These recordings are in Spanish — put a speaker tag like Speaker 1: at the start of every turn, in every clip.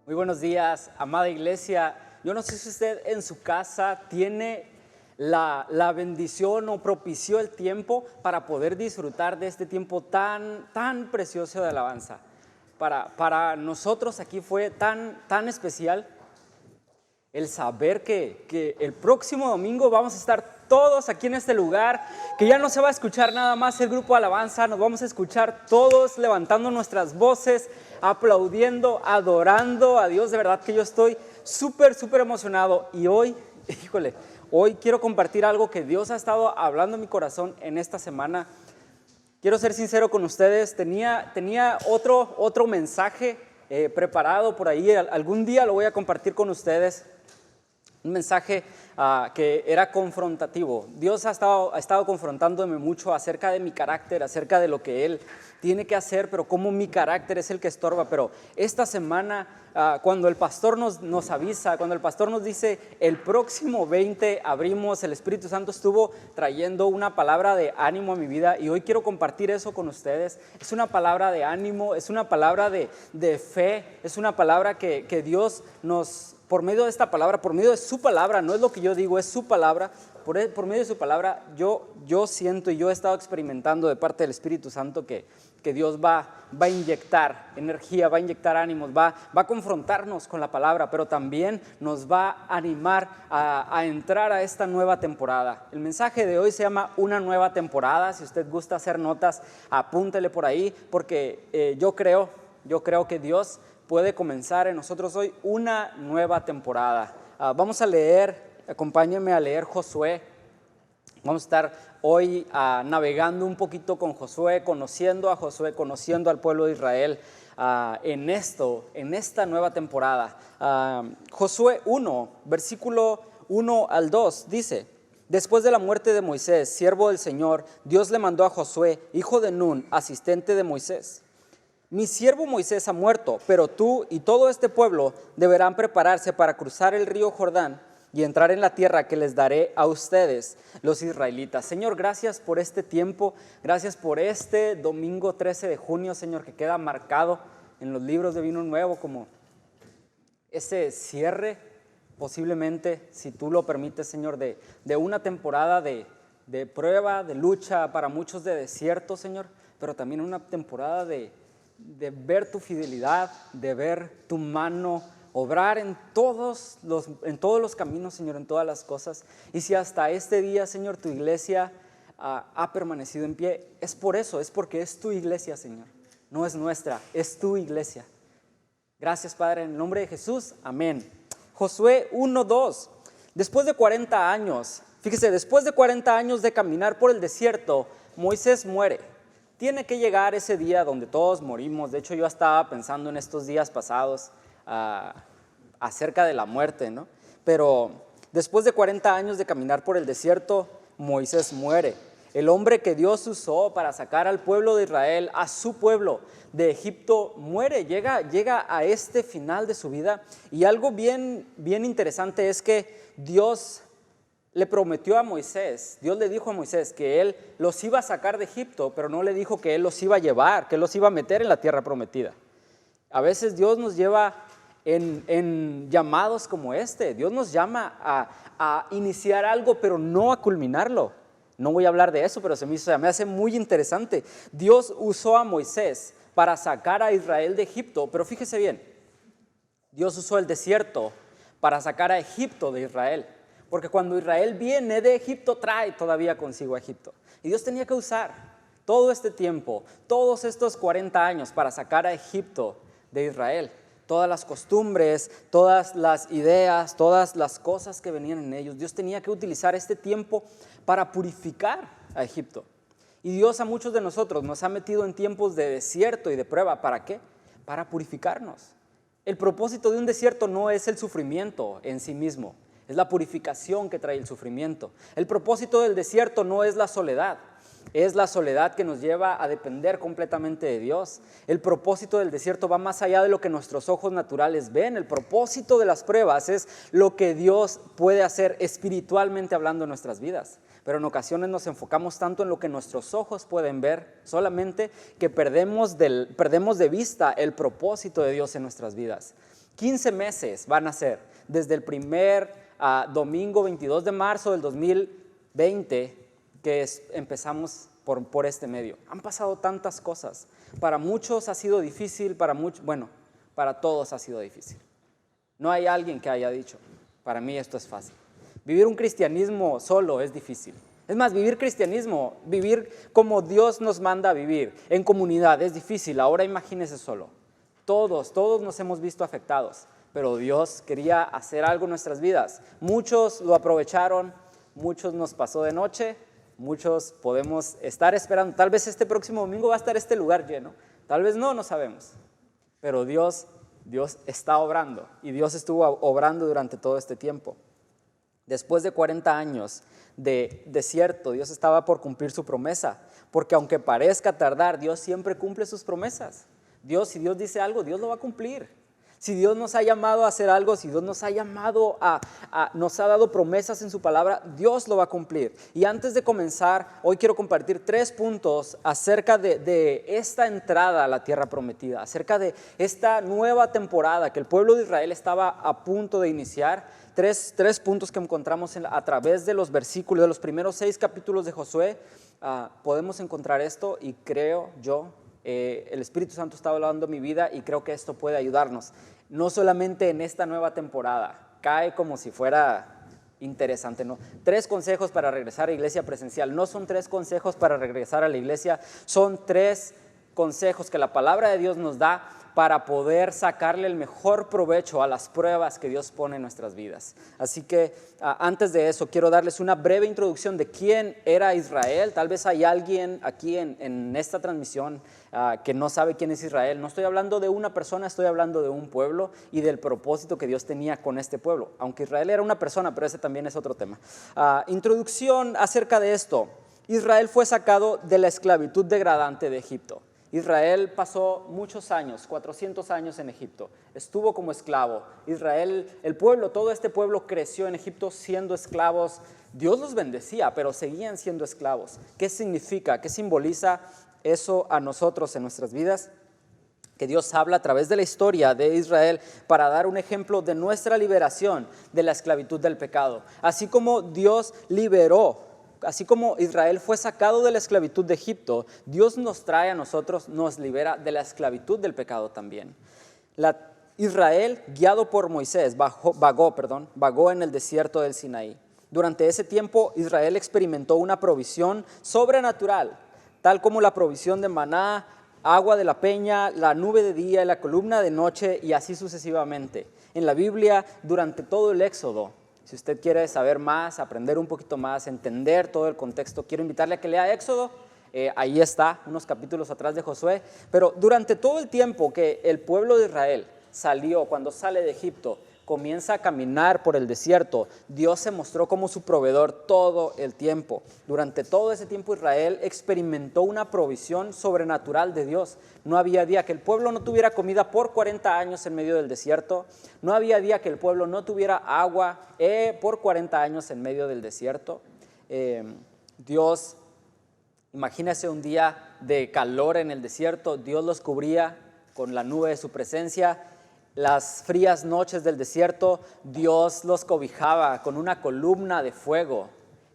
Speaker 1: Muy buenos días, amada iglesia. Yo no sé si usted en su casa tiene la bendición o propició el tiempo para poder disfrutar de este tiempo tan precioso de alabanza. Para nosotros aquí fue tan especial el saber que el próximo domingo vamos a estar todos aquí en este lugar, que ya no se va a escuchar nada más el grupo de alabanza, nos vamos a escuchar todos levantando nuestras voces, aplaudiendo, adorando a Dios. De verdad que yo estoy súper emocionado y hoy quiero compartir algo que Dios ha estado hablando en mi corazón en esta semana. Quiero ser sincero con ustedes, tenía otro mensaje preparado por ahí, algún día lo voy a compartir con ustedes. Un mensaje que era confrontativo. Dios ha estado confrontándome mucho acerca de mi carácter, acerca de lo que Él tiene que hacer, pero cómo mi carácter es el que estorba. Pero esta semana, cuando el pastor nos avisa, cuando el pastor nos dice, el próximo 20 abrimos, el Espíritu Santo estuvo trayendo una palabra de ánimo a mi vida y hoy quiero compartir eso con ustedes. Es una palabra de ánimo, es una palabra de fe, es una palabra que Dios nos... Por medio de esta palabra, por medio de su palabra, no es lo que yo digo, es su palabra, por medio de su palabra, yo siento y yo he estado experimentando de parte del Espíritu Santo que Dios va a inyectar energía, va a inyectar ánimos, va a confrontarnos con la palabra, pero también nos va a animar a entrar a esta nueva temporada. El mensaje de hoy se llama Una Nueva Temporada. Si usted gusta hacer notas, apúntele por ahí, porque yo creo que Dios puede comenzar en nosotros hoy una nueva temporada. Vamos a leer, acompáñenme a leer Josué. Vamos a estar hoy navegando un poquito con Josué, conociendo al pueblo de Israel en esta nueva temporada. Josué 1, versículo 1 al 2 dice: Después de la muerte de Moisés, siervo del Señor, Dios le mandó a Josué, hijo de Nun, asistente de Moisés: Mi siervo Moisés ha muerto, pero tú y todo este pueblo deberán prepararse para cruzar el río Jordán y entrar en la tierra que les daré a ustedes, los israelitas. Señor, gracias por este tiempo, gracias por este domingo 13 de junio, Señor, que queda marcado en los libros de Vino Nuevo como ese cierre, posiblemente, si tú lo permites, Señor, de una temporada de prueba, de lucha, para muchos de desierto, Señor, pero también una temporada de ver tu fidelidad, de ver tu mano obrar en todos los caminos, Señor, en todas las cosas. Y si hasta este día, Señor, tu iglesia ha permanecido en pie, es por eso, es porque es tu iglesia, Señor. No es nuestra, es tu iglesia. Gracias, Padre, en el nombre de Jesús, amén. Josué 1:2. Después de 40 años, fíjese, después de 40 años de caminar por el desierto, Moisés muere. Tiene que llegar ese día donde todos morimos. De hecho, yo estaba pensando en estos días pasados acerca de la muerte, ¿no? Pero después de 40 años de caminar por el desierto, Moisés muere. El hombre que Dios usó para sacar al pueblo de Israel, a su pueblo de Egipto, muere, llega a este final de su vida. Y algo bien interesante es que Dios le prometió a Moisés, Dios le dijo a Moisés que Él los iba a sacar de Egipto, pero no le dijo que Él los iba a llevar, que Él los iba a meter en la tierra prometida. A veces Dios nos lleva en llamados como este. Dios nos llama a iniciar algo, pero no a culminarlo. No voy a hablar de eso, pero se me hace muy interesante. Dios usó a Moisés para sacar a Israel de Egipto, pero fíjese bien, Dios usó el desierto para sacar a Egipto de Israel. Porque cuando Israel viene de Egipto, trae todavía consigo a Egipto. Y Dios tenía que usar todo este tiempo, todos estos 40 años para sacar a Egipto de Israel. Todas las costumbres, todas las ideas, todas las cosas que venían en ellos. Dios tenía que utilizar este tiempo para purificar a Egipto. Y Dios a muchos de nosotros nos ha metido en tiempos de desierto y de prueba. ¿Para qué? Para purificarnos. El propósito de un desierto no es el sufrimiento en sí mismo. Es la purificación que trae el sufrimiento. El propósito del desierto no es la soledad. Es la soledad que nos lleva a depender completamente de Dios. El propósito del desierto va más allá de lo que nuestros ojos naturales ven. El propósito de las pruebas es lo que Dios puede hacer espiritualmente hablando en nuestras vidas. Pero en ocasiones nos enfocamos tanto en lo que nuestros ojos pueden ver solamente que perdemos de vista el propósito de Dios en nuestras vidas. 15 meses van a ser, desde el primer domingo 22 de marzo del 2020, que empezamos por este medio. Han pasado tantas cosas. Para muchos ha sido difícil, para todos ha sido difícil. No hay alguien que haya dicho, para mí esto es fácil. Vivir un cristianismo solo es difícil. Es más, vivir cristianismo, vivir como Dios nos manda a vivir, en comunidad, es difícil. Ahora imagínese solo. Todos nos hemos visto afectados, pero Dios quería hacer algo en nuestras vidas. Muchos lo aprovecharon, muchos nos pasó de noche, muchos podemos estar esperando. Tal vez este próximo domingo va a estar este lugar lleno, tal vez no sabemos. Pero Dios está obrando, y Dios estuvo obrando durante todo este tiempo. Después de 40 años de desierto, Dios estaba por cumplir su promesa, porque aunque parezca tardar, Dios siempre cumple sus promesas. Si Dios dice algo, Dios lo va a cumplir. Si Dios nos ha llamado a hacer algo, si Dios nos ha llamado nos ha dado promesas en su palabra, Dios lo va a cumplir. Y antes de comenzar, hoy quiero compartir 3 puntos acerca de esta entrada a la tierra prometida, acerca de esta nueva temporada que el pueblo de Israel estaba a punto de iniciar. Tres puntos que encontramos a través de los versículos, de los primeros 6 capítulos de Josué. Podemos encontrar esto, y creo yo, el Espíritu Santo está hablando en mi vida, y creo que esto puede ayudarnos, no solamente en esta nueva temporada. Cae como si fuera interesante, ¿no? 3 consejos para regresar a iglesia presencial. No son 3 consejos para regresar a la iglesia, son 3 consejos que la palabra de Dios nos da para poder sacarle el mejor provecho a las pruebas que Dios pone en nuestras vidas. Así que antes de eso, quiero darles una breve introducción de quién era Israel. Tal vez hay alguien aquí en esta transmisión que no sabe quién es Israel. No estoy hablando de una persona, estoy hablando de un pueblo y del propósito que Dios tenía con este pueblo. Aunque Israel era una persona, pero ese también es otro tema. Introducción acerca de esto. Israel fue sacado de la esclavitud degradante de Egipto. Israel pasó muchos años, 400 años en Egipto, estuvo como esclavo. Israel, el pueblo, todo este pueblo creció en Egipto siendo esclavos. Dios los bendecía, pero seguían siendo esclavos. ¿Qué significa? ¿Qué simboliza eso a nosotros en nuestras vidas? Que Dios habla a través de la historia de Israel para dar un ejemplo de nuestra liberación de la esclavitud del pecado. Así como Dios liberó, así como Israel fue sacado de la esclavitud de Egipto, Dios nos trae a nosotros, nos libera de la esclavitud del pecado también. Israel, guiado por Moisés, vagó en el desierto del Sinaí. Durante ese tiempo, Israel experimentó una provisión sobrenatural, tal como la provisión de maná, agua de la peña, la nube de día y la columna de noche, y así sucesivamente. En la Biblia, durante todo el Éxodo, si usted quiere saber más, aprender un poquito más, entender todo el contexto, quiero invitarle a que lea Éxodo. Ahí está, unos capítulos atrás de Josué. Pero durante todo el tiempo que el pueblo de Israel cuando sale de Egipto, comienza a caminar por el desierto, Dios se mostró como su proveedor todo el tiempo. Durante todo ese tiempo Israel experimentó una provisión sobrenatural de Dios. No había día que el pueblo no tuviera comida por 40 años en medio del desierto. No había día que el pueblo no tuviera agua por 40 años en medio del desierto. Dios, imagínese un día de calor en el desierto, Dios los cubría con la nube de su presencia. Las frías noches del desierto, Dios los cobijaba con una columna de fuego,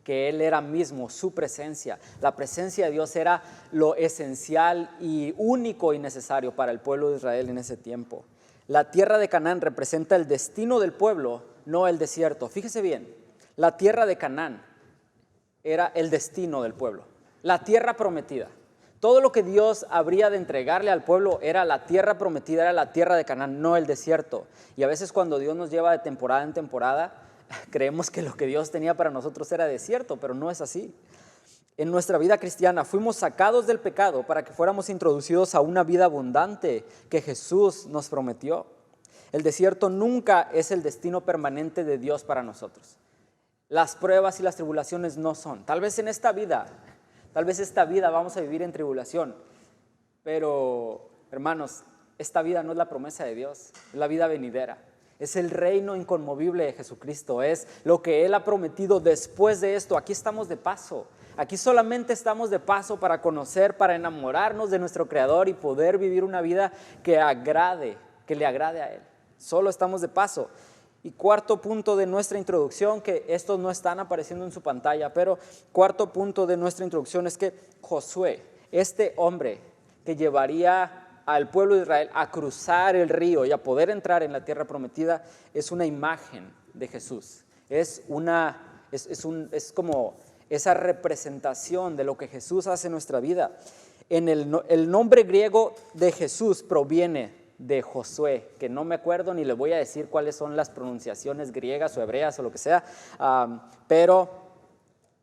Speaker 1: que Él era mismo, su presencia. La presencia de Dios era lo esencial y único y necesario para el pueblo de Israel en ese tiempo. La tierra de Canaán representa el destino del pueblo, no el desierto. Fíjese bien, la tierra de Canaán era el destino del pueblo, la tierra prometida. Todo lo que Dios habría de entregarle al pueblo era la tierra prometida, era la tierra de Canaán, no el desierto. Y a veces cuando Dios nos lleva de temporada en temporada, creemos que lo que Dios tenía para nosotros era desierto, pero no es así. En nuestra vida cristiana fuimos sacados del pecado para que fuéramos introducidos a una vida abundante que Jesús nos prometió. El desierto nunca es el destino permanente de Dios para nosotros. Las pruebas y las tribulaciones no son. Tal vez esta vida vamos a vivir en tribulación, pero hermanos, esta vida no es la promesa de Dios, es la vida venidera. Es el reino inconmovible de Jesucristo, es lo que Él ha prometido después de esto. Aquí estamos de paso, aquí solamente estamos de paso para conocer, para enamorarnos de nuestro Creador y poder vivir una vida que le agrade a Él. solo estamos de paso. Y cuarto punto de nuestra introducción, que estos no están apareciendo en su pantalla, pero cuarto punto de nuestra introducción es que Josué, este hombre que llevaría al pueblo de Israel a cruzar el río y a poder entrar en la tierra prometida, es una imagen de Jesús. Es como esa representación de lo que Jesús hace en nuestra vida. El nombre griego de Jesús proviene de Josué, que no me acuerdo ni le voy a decir cuáles son las pronunciaciones griegas o hebreas o lo que sea, pero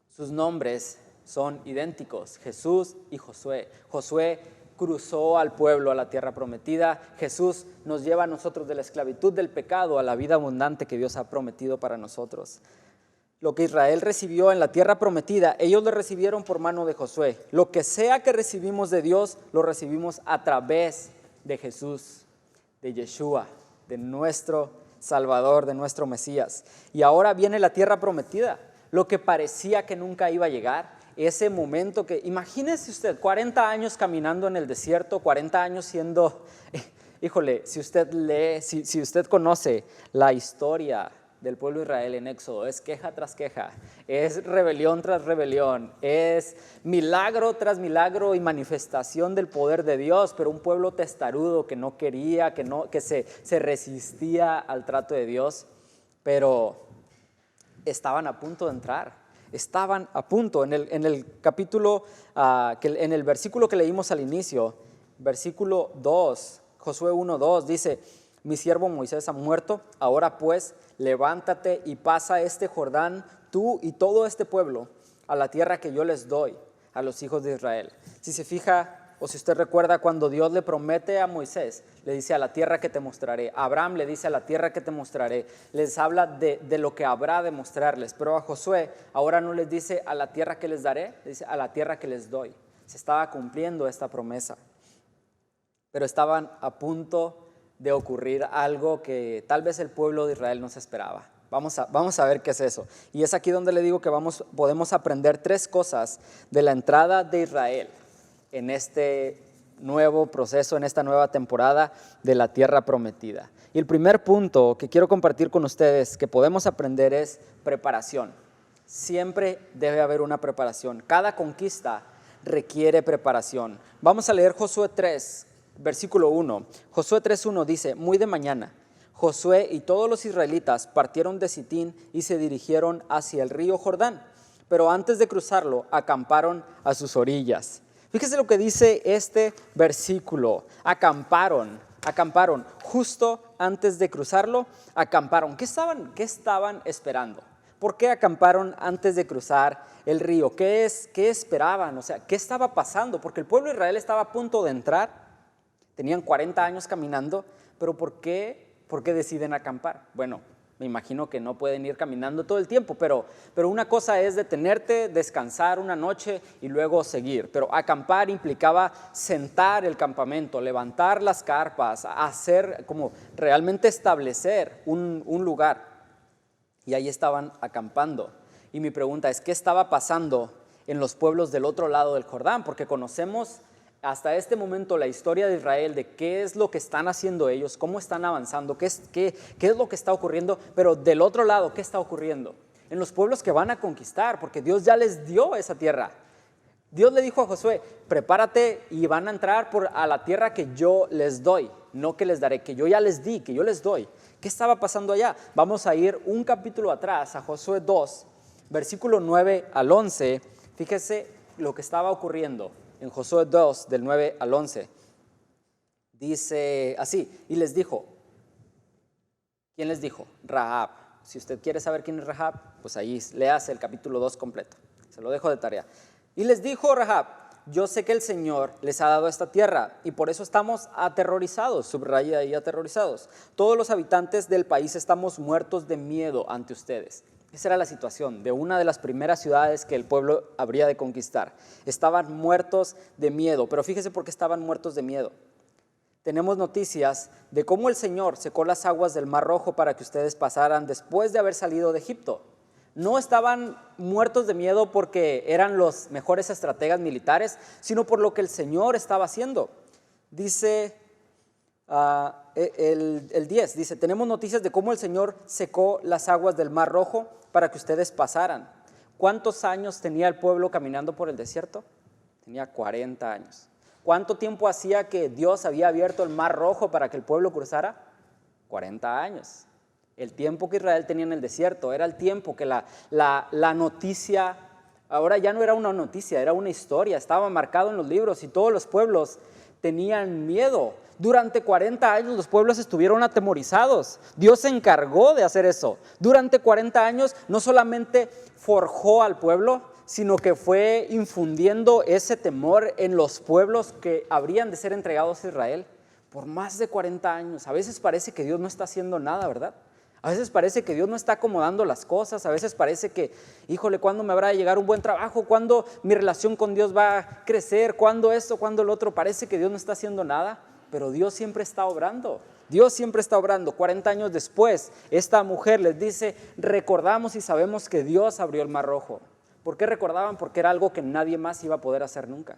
Speaker 1: sus nombres son idénticos, Jesús y Josué. Josué cruzó al pueblo a la tierra prometida. Jesús nos lleva a nosotros de la esclavitud del pecado a la vida abundante que Dios ha prometido para nosotros. Lo que Israel recibió en la tierra prometida, ellos lo recibieron por mano de Josué. Lo que sea que recibimos de Dios, lo recibimos a través de Jesús, de Yeshua, de nuestro Salvador, de nuestro Mesías. Y ahora viene la tierra prometida, lo que parecía que nunca iba a llegar, ese momento que, imagínese usted, 40 años caminando en el desierto, 40 años siendo, híjole, si usted lee, si usted conoce la historia del pueblo de Israel en Éxodo, es queja tras queja, es rebelión tras rebelión, es milagro tras milagro y manifestación del poder de Dios, pero un pueblo testarudo que no quería, que se resistía al trato de Dios, pero estaban a punto de entrar, estaban a punto. En el capítulo, en el versículo que leímos al inicio, versículo 2, Josué 1:2 dice: mi siervo Moisés ha muerto, ahora pues levántate y pasa este Jordán, tú y todo este pueblo, a la tierra que yo les doy a los hijos de Israel. Si se fija, o si usted recuerda, cuando Dios le promete a Moisés, le dice: a la tierra que te mostraré. A Abraham le dice: a la tierra que te mostraré. Les habla de lo que habrá de mostrarles. Pero a Josué ahora no les dice: a la tierra que les daré, le dice: a la tierra que les doy. Se estaba cumpliendo esta promesa. Pero estaban a punto de ocurrir algo que tal vez el pueblo de Israel no se esperaba. Vamos a ver qué es eso. Y es aquí donde le digo que podemos aprender 3 cosas de la entrada de Israel en este nuevo proceso, en esta nueva temporada de la tierra prometida. Y el primer punto que quiero compartir con ustedes que podemos aprender es preparación. Siempre debe haber una preparación. Cada conquista requiere preparación. Vamos a leer Josué 3. Versículo 1, Josué 3:1 dice: muy de mañana, Josué y todos los israelitas partieron de Sitín y se dirigieron hacia el río Jordán, pero antes de cruzarlo acamparon a sus orillas. Fíjese lo que dice este versículo: acamparon, justo antes de cruzarlo, acamparon. ¿Qué estaban esperando? ¿Por qué acamparon antes de cruzar el río? ¿Qué esperaban? O sea, ¿qué estaba pasando? Porque el pueblo de Israel estaba a punto de entrar. Tenían 40 años caminando, pero ¿por qué deciden acampar? Bueno, me imagino que no pueden ir caminando todo el tiempo, pero una cosa es detenerte, descansar una noche y luego seguir. Pero acampar implicaba sentar el campamento, levantar las carpas, hacer como realmente establecer un lugar. Y ahí estaban acampando. Y mi pregunta es: ¿qué estaba pasando en los pueblos del otro lado del Jordán? Porque conocemos hasta este momento la historia de Israel, de qué es lo que están haciendo ellos, cómo están avanzando, qué es lo que está ocurriendo, pero del otro lado, ¿qué está ocurriendo? En los pueblos que van a conquistar, porque Dios ya les dio esa tierra. Dios le dijo a Josué: prepárate y van a entrar a la tierra que yo les doy, no que les daré, que yo ya les di, que yo les doy. ¿Qué estaba pasando allá? Vamos a ir un capítulo atrás, a Josué 2, versículo 9 al 11. Fíjese lo que estaba ocurriendo. En Josué 2, del 9 al 11, dice así: y les dijo, ¿quién les dijo? Rahab. Si usted quiere saber quién es Rahab, pues ahí léase el capítulo 2 completo, se lo dejo de tarea. Y les dijo Rahab: yo sé que el Señor les ha dado esta tierra y por eso estamos aterrorizados, subraya ahí, aterrorizados. Todos los habitantes del país estamos muertos de miedo ante ustedes. Esa era la situación de una de las primeras ciudades que el pueblo habría de conquistar. Estaban muertos de miedo, pero fíjese por qué estaban muertos de miedo. Tenemos noticias de cómo el Señor secó las aguas del Mar Rojo para que ustedes pasaran después de haber salido de Egipto. No estaban muertos de miedo porque eran los mejores estrategas militares, sino por lo que el Señor estaba haciendo. Dice el 10 dice, tenemos noticias de cómo el Señor secó las aguas del Mar Rojo para que ustedes pasaran. ¿Cuántos años tenía el pueblo caminando por el desierto? Tenía 40 años. ¿Cuánto tiempo hacía que Dios había abierto el Mar Rojo para que el pueblo cruzara? 40 años. El tiempo que Israel tenía en el desierto era el tiempo que la noticia, ahora ya no era una noticia, era una historia, estaba marcado en los libros y todos los pueblos tenían miedo. Durante 40 años los pueblos estuvieron atemorizados. Dios se encargó de hacer eso. Durante 40 años no solamente forjó al pueblo, sino que fue infundiendo ese temor en los pueblos que habrían de ser entregados a Israel por más de 40 años. A veces parece que Dios no está haciendo nada, ¿verdad? A veces parece que Dios no está acomodando las cosas. A veces parece que, híjole, ¿cuándo me habrá de llegar un buen trabajo? ¿Cuándo mi relación con Dios va a crecer? ¿Cuándo esto? ¿Cuándo lo otro? Parece que Dios no está haciendo nada, pero Dios siempre está obrando. Dios siempre está obrando. 40 años después, esta mujer les dice, recordamos y sabemos que Dios abrió el Mar Rojo. ¿Por qué recordaban? Porque era algo que nadie más iba a poder hacer nunca.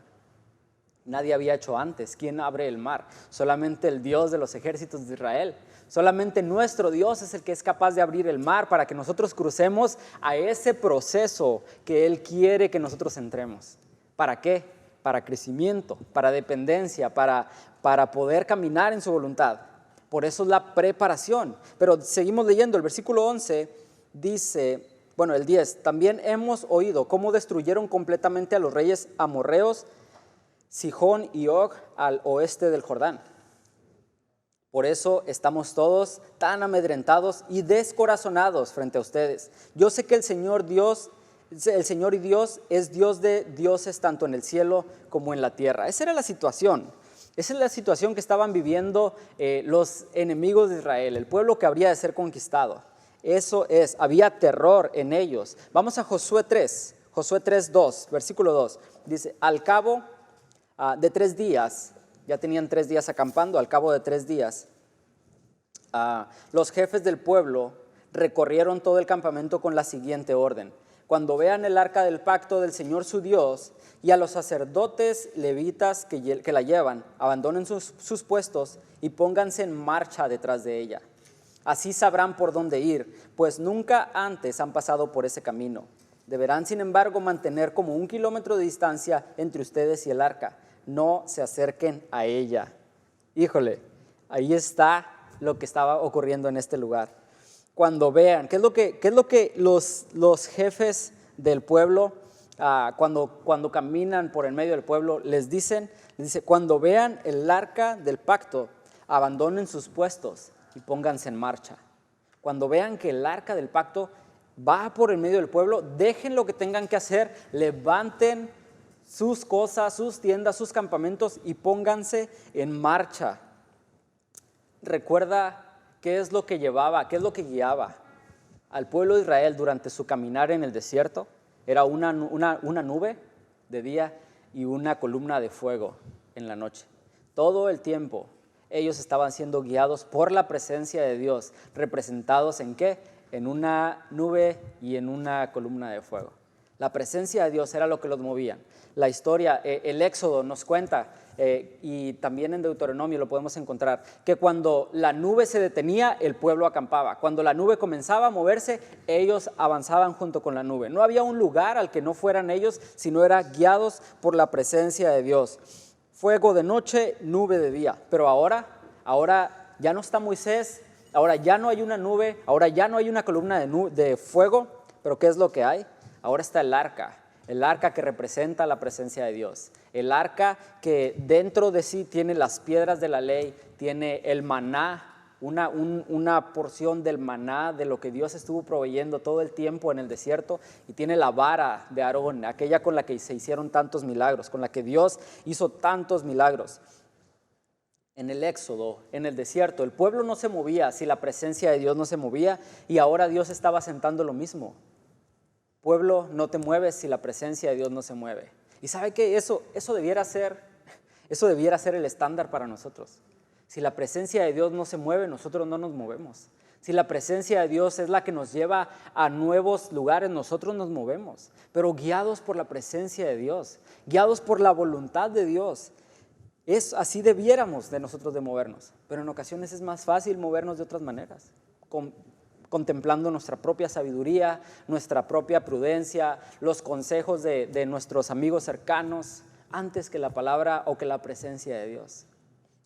Speaker 1: Nadie había hecho antes. ¿Quién abre el mar? Solamente el Dios de los ejércitos de Israel. Solamente nuestro Dios es el que es capaz de abrir el mar para que nosotros crucemos a ese proceso que Él quiere que nosotros entremos. ¿Para qué? Para crecimiento, para dependencia, para poder caminar en su voluntad. Por eso es la preparación. Pero seguimos leyendo, el versículo 11 dice, bueno, el 10, también hemos oído cómo destruyeron completamente a los reyes amorreos, Sihón y Og al oeste del Jordán. Por eso estamos todos tan amedrentados y descorazonados frente a ustedes. Yo sé que el Señor y Dios es Dios de dioses tanto en el cielo como en la tierra. Esa era la situación. Esa es la situación que estaban viviendo los enemigos de Israel, el pueblo que habría de ser conquistado. Eso es, había terror en ellos. Vamos a Josué 3:2, versículo 2. Dice, al cabo de 3 días, ya tenían 3 días acampando, al cabo de 3 días, los jefes del pueblo recorrieron todo el campamento con la siguiente orden. Cuando vean el arca del pacto del Señor su Dios y a los sacerdotes levitas que la llevan, abandonen sus puestos y pónganse en marcha detrás de ella. Así sabrán por dónde ir, pues nunca antes han pasado por ese camino. Deberán, sin embargo, mantener como 1 kilómetro de distancia entre ustedes y el arca. No se acerquen a ella. Híjole, ahí está lo que estaba ocurriendo en este lugar. Cuando vean, ¿qué es lo que los jefes del pueblo, cuando caminan por el medio del pueblo, les dice, cuando vean el arca del pacto, abandonen sus puestos y pónganse en marcha. Cuando vean que el arca del pacto va por el medio del pueblo, dejen lo que tengan que hacer, levanten sus cosas, sus tiendas, sus campamentos y pónganse en marcha. Recuerda qué es lo que llevaba, qué es lo que guiaba al pueblo de Israel durante su caminar en el desierto. Era una nube de día y una columna de fuego en la noche. Todo el tiempo ellos estaban siendo guiados por la presencia de Dios, representados ¿en qué? En una nube y en una columna de fuego. La presencia de Dios era lo que los movía. La historia, el Éxodo nos cuenta, y también en Deuteronomio lo podemos encontrar, que cuando la nube se detenía, el pueblo acampaba. Cuando la nube comenzaba a moverse, ellos avanzaban junto con la nube. No había un lugar al que no fueran ellos, sino eran guiados por la presencia de Dios. Fuego de noche, nube de día. Pero ahora ya no está Moisés, ahora ya no hay una nube, ahora ya no hay una columna de fuego, pero ¿qué es lo que hay? Ahora está el arca que representa la presencia de Dios, el arca que dentro de sí tiene las piedras de la ley, tiene el maná, una porción del maná de lo que Dios estuvo proveyendo todo el tiempo en el desierto, y tiene la vara de Aarón, aquella con la que se hicieron tantos milagros, con la que Dios hizo tantos milagros. En el Éxodo, en el desierto, el pueblo no se movía si la presencia de Dios no se movía, y ahora Dios estaba sentando lo mismo. Pueblo, no te mueves si la presencia de Dios no se mueve. Y sabe que eso debiera ser el estándar para nosotros. Si la presencia de Dios no se mueve, nosotros no nos movemos. Si la presencia de Dios es la que nos lleva a nuevos lugares, nosotros nos movemos. Pero guiados por la presencia de Dios, guiados por la voluntad de Dios. Así debiéramos de nosotros de movernos, pero en ocasiones es más fácil movernos de otras maneras, contemplando nuestra propia sabiduría, nuestra propia prudencia, los consejos de nuestros amigos cercanos, antes que la palabra o que la presencia de Dios,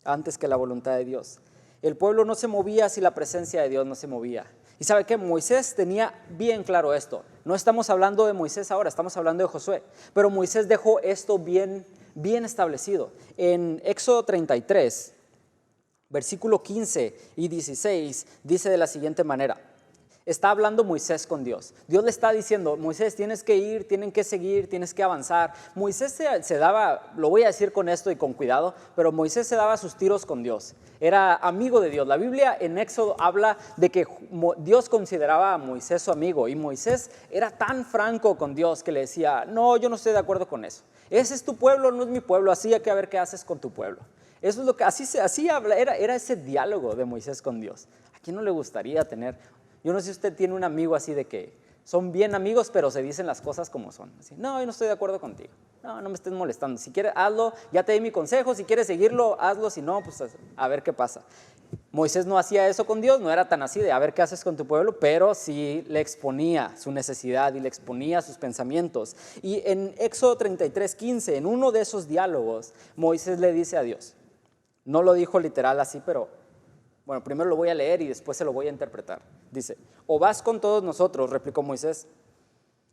Speaker 1: antes que la voluntad de Dios. El pueblo no se movía si la presencia de Dios no se movía. Y ¿sabe qué? Moisés tenía bien claro esto. No estamos hablando de Moisés ahora, estamos hablando de Josué. Pero Moisés dejó esto bien establecido. En Éxodo 33, versículo 15 y 16, dice de la siguiente manera. Está hablando Moisés con Dios. Dios le está diciendo, Moisés, tienes que ir, tienen que seguir, tienes que avanzar. Moisés se daba, lo voy a decir con esto y con cuidado, pero Moisés se daba sus tiros con Dios. Era amigo de Dios. La Biblia en Éxodo habla de que Dios consideraba a Moisés su amigo. Y Moisés era tan franco con Dios que le decía, no, yo no estoy de acuerdo con eso. Ese es tu pueblo, no es mi pueblo, así hay que ver qué haces con tu pueblo. Eso es lo que, así habla, era ese diálogo de Moisés con Dios. ¿A quién no le gustaría tener? Yo no sé si usted tiene un amigo así de que son bien amigos, pero se dicen las cosas como son. Así, no, yo no estoy de acuerdo contigo. No, no me estés molestando. Si quieres, hazlo, ya te di mi consejo. Si quieres seguirlo, hazlo. Si no, pues a ver qué pasa. Moisés no hacía eso con Dios, no era tan así de a ver qué haces con tu pueblo, pero sí le exponía su necesidad y le exponía sus pensamientos. Y en Éxodo 33:15, en uno de esos diálogos, Moisés le dice a Dios, no lo dijo literal así, pero bueno, primero lo voy a leer y después se lo voy a interpretar. Dice, o vas con todos nosotros, replicó Moisés,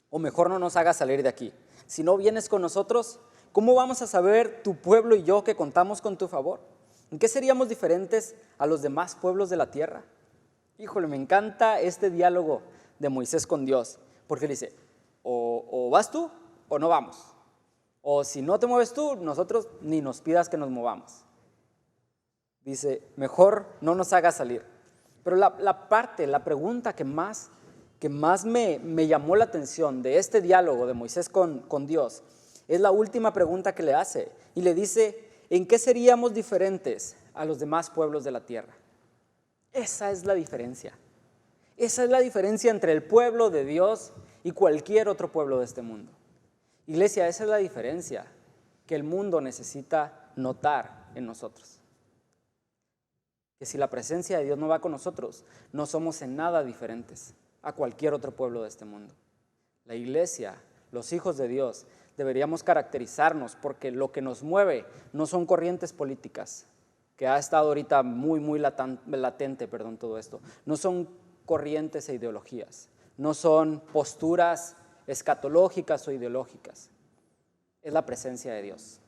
Speaker 1: o mejor no nos hagas salir de aquí. Si no vienes con nosotros, ¿cómo vamos a saber tu pueblo y yo que contamos con tu favor? ¿En qué seríamos diferentes a los demás pueblos de la tierra? Híjole, me encanta este diálogo de Moisés con Dios, porque le dice, o vas tú o no vamos. O si no te mueves tú, nosotros ni nos pidas que nos movamos. Dice, mejor no nos hagas salir. Pero la pregunta que más me llamó la atención de este diálogo de Moisés con Dios es la última pregunta que le hace. Y le dice, ¿en qué seríamos diferentes a los demás pueblos de la tierra? Esa es la diferencia. Esa es la diferencia entre el pueblo de Dios y cualquier otro pueblo de este mundo. Iglesia, esa es la diferencia que el mundo necesita notar en nosotros. Que si la presencia de Dios no va con nosotros, no somos en nada diferentes a cualquier otro pueblo de este mundo. La iglesia, los hijos de Dios, deberíamos caracterizarnos porque lo que nos mueve no son corrientes políticas, que ha estado ahorita muy latente, todo esto. No son corrientes e ideologías, no son posturas escatológicas o ideológicas. Es la presencia de Dios.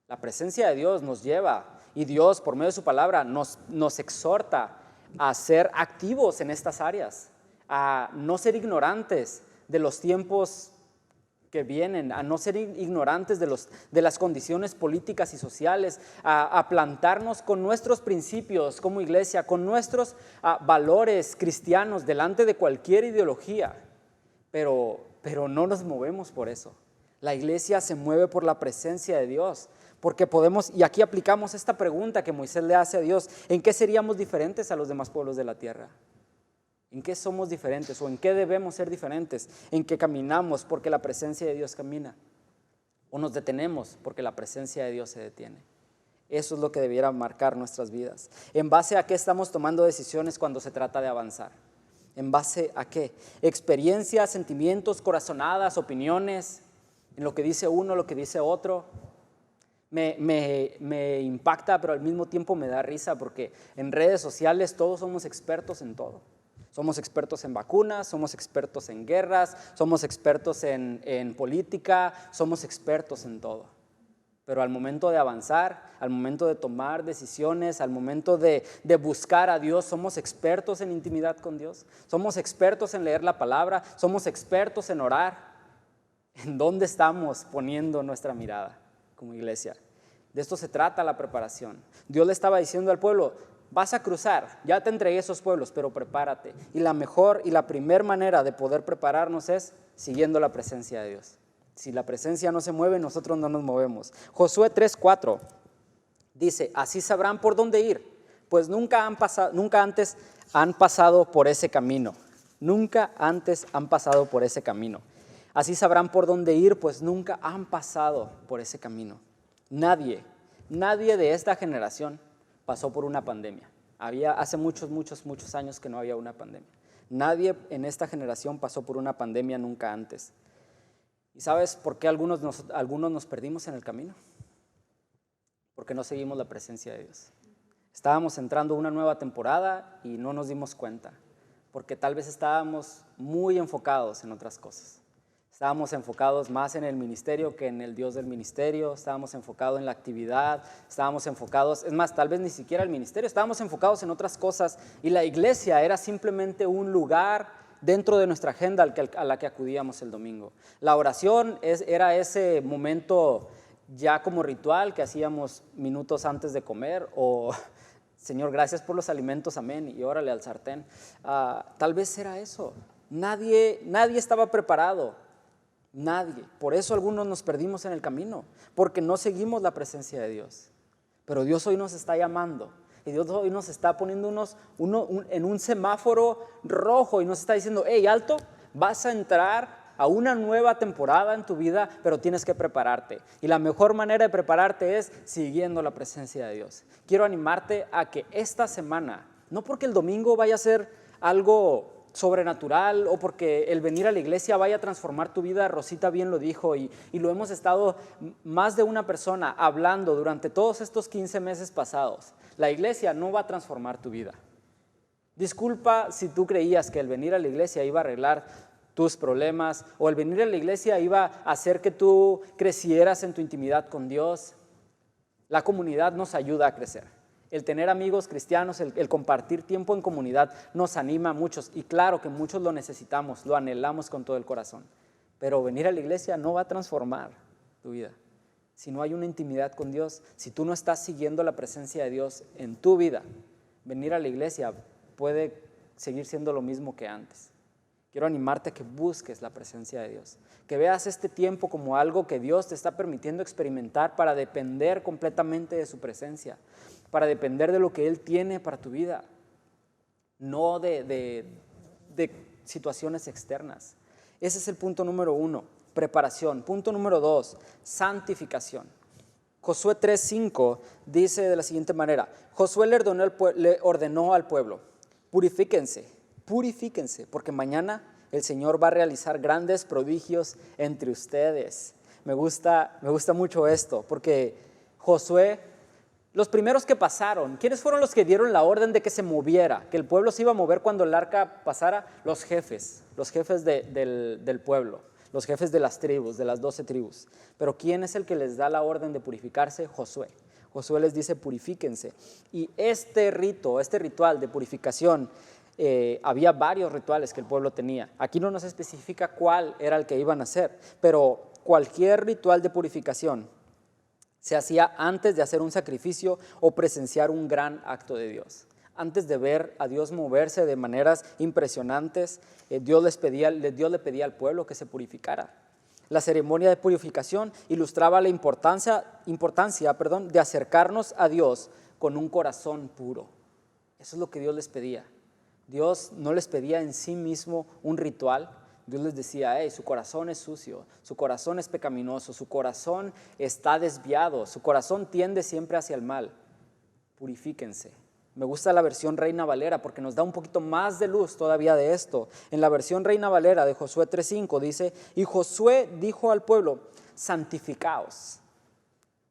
Speaker 1: La presencia de Dios nos lleva y Dios, por medio de su palabra, nos exhorta a ser activos en estas áreas, a no ser ignorantes de los tiempos que vienen, a no ser ignorantes de las condiciones políticas y sociales, a plantarnos con nuestros principios como iglesia, con nuestros valores cristianos delante de cualquier ideología, pero no nos movemos por eso. La iglesia se mueve por la presencia de Dios. Porque podemos, y aquí aplicamos esta pregunta que Moisés le hace a Dios, ¿en qué seríamos diferentes a los demás pueblos de la tierra? ¿En qué somos diferentes o en qué debemos ser diferentes? ¿En qué caminamos porque la presencia de Dios camina? ¿O nos detenemos porque la presencia de Dios se detiene? Eso es lo que debiera marcar nuestras vidas. ¿En base a qué estamos tomando decisiones cuando se trata de avanzar? ¿En base a qué? Experiencias, sentimientos, corazonadas, opiniones, en lo que dice uno, lo que dice otro. Me impacta, pero al mismo tiempo me da risa porque en redes sociales todos somos expertos en todo. Somos expertos en vacunas, somos expertos en guerras, somos expertos en política, somos expertos en todo. Pero al momento de avanzar, al momento de tomar decisiones, al momento de buscar a Dios, somos expertos en intimidad con Dios, somos expertos en leer la palabra, somos expertos en orar. ¿En dónde estamos poniendo nuestra mirada como iglesia? De esto se trata la preparación. Dios le estaba diciendo al pueblo, vas a cruzar, ya te entregué esos pueblos, pero prepárate. Y la mejor y la primera manera de poder prepararnos es siguiendo la presencia de Dios. Si la presencia no se mueve, nosotros no nos movemos. Josué 3:4 dice, así sabrán por dónde ir, pues nunca antes han pasado por ese camino. Nunca antes han pasado por ese camino. Así sabrán por dónde ir, pues nunca han pasado por ese camino. Nadie Nadie de esta generación pasó por una pandemia. Hace muchos años que no había una pandemia. Nadie en esta generación pasó por una pandemia nunca antes. ¿Y sabes por qué algunos nos perdimos en el camino? Porque no seguimos la presencia de Dios. Estábamos entrando a una nueva temporada y no nos dimos cuenta, porque tal vez estábamos muy enfocados en otras cosas. Estábamos enfocados más en el ministerio que en el Dios del ministerio, estábamos enfocados en la actividad, estábamos enfocados, es más, tal vez ni siquiera el ministerio, estábamos enfocados en otras cosas y la iglesia era simplemente un lugar dentro de nuestra agenda a la que acudíamos el domingo. La oración era ese momento ya como ritual que hacíamos minutos antes de comer o Señor, gracias por los alimentos, amén, y órale al sartén. Tal vez era eso. Nadie estaba preparado. Nadie. Por eso algunos nos perdimos en el camino, porque no seguimos la presencia de Dios. Pero Dios hoy nos está llamando y Dios hoy nos está poniendo en un semáforo rojo y nos está diciendo, hey, alto, vas a entrar a una nueva temporada en tu vida, pero tienes que prepararte. Y la mejor manera de prepararte es siguiendo la presencia de Dios. Quiero animarte a que esta semana, no porque el domingo vaya a ser algo sobrenatural o porque el venir a la iglesia vaya a transformar tu vida, Rosita bien lo dijo y lo hemos estado más de una persona hablando durante todos estos 15 meses pasados. La iglesia no va a transformar tu vida. Disculpa si tú creías que el venir a la iglesia iba a arreglar tus problemas o el venir a la iglesia iba a hacer que tú crecieras en tu intimidad con Dios. La comunidad nos ayuda a crecer. El tener amigos cristianos, el compartir tiempo en comunidad nos anima a muchos y claro que muchos lo necesitamos, lo anhelamos con todo el corazón. Pero venir a la iglesia no va a transformar tu vida. Si no hay una intimidad con Dios, si tú no estás siguiendo la presencia de Dios en tu vida, venir a la iglesia puede seguir siendo lo mismo que antes. Quiero animarte a que busques la presencia de Dios, que veas este tiempo como algo que Dios te está permitiendo experimentar para depender completamente de su presencia, para depender de lo que Él tiene para tu vida, no de situaciones externas. Ese es el punto número 1, preparación. Punto número 2, santificación. Josué 3:5 dice de la siguiente manera, Josué le ordenó al pueblo, purifíquense, porque mañana el Señor va a realizar grandes prodigios entre ustedes. Me gusta mucho esto, porque Josué, los primeros que pasaron, ¿quiénes fueron los que dieron la orden de que se moviera? Que el pueblo se iba a mover cuando el arca pasara. Los jefes del pueblo, los jefes de las tribus, de las 12 tribus. Pero ¿quién es el que les da la orden de purificarse? Josué. Josué les dice purifíquense. Y este ritual de purificación, había varios rituales que el pueblo tenía. Aquí no nos especifica cuál era el que iban a hacer, pero cualquier ritual de purificación se hacía antes de hacer un sacrificio o presenciar un gran acto de Dios. Antes de ver a Dios moverse de maneras impresionantes, Dios le pedía al pueblo que se purificara. La ceremonia de purificación ilustraba la importancia de acercarnos a Dios con un corazón puro. Eso es lo que Dios les pedía. Dios no les pedía en sí mismo un ritual. Dios les decía, su corazón es sucio, su corazón es pecaminoso, su corazón está desviado, su corazón tiende siempre hacia el mal. Purifíquense. Me gusta la versión Reina Valera porque nos da un poquito más de luz todavía de esto. En la versión Reina Valera de Josué 3:5 dice, y Josué dijo al pueblo, santificaos,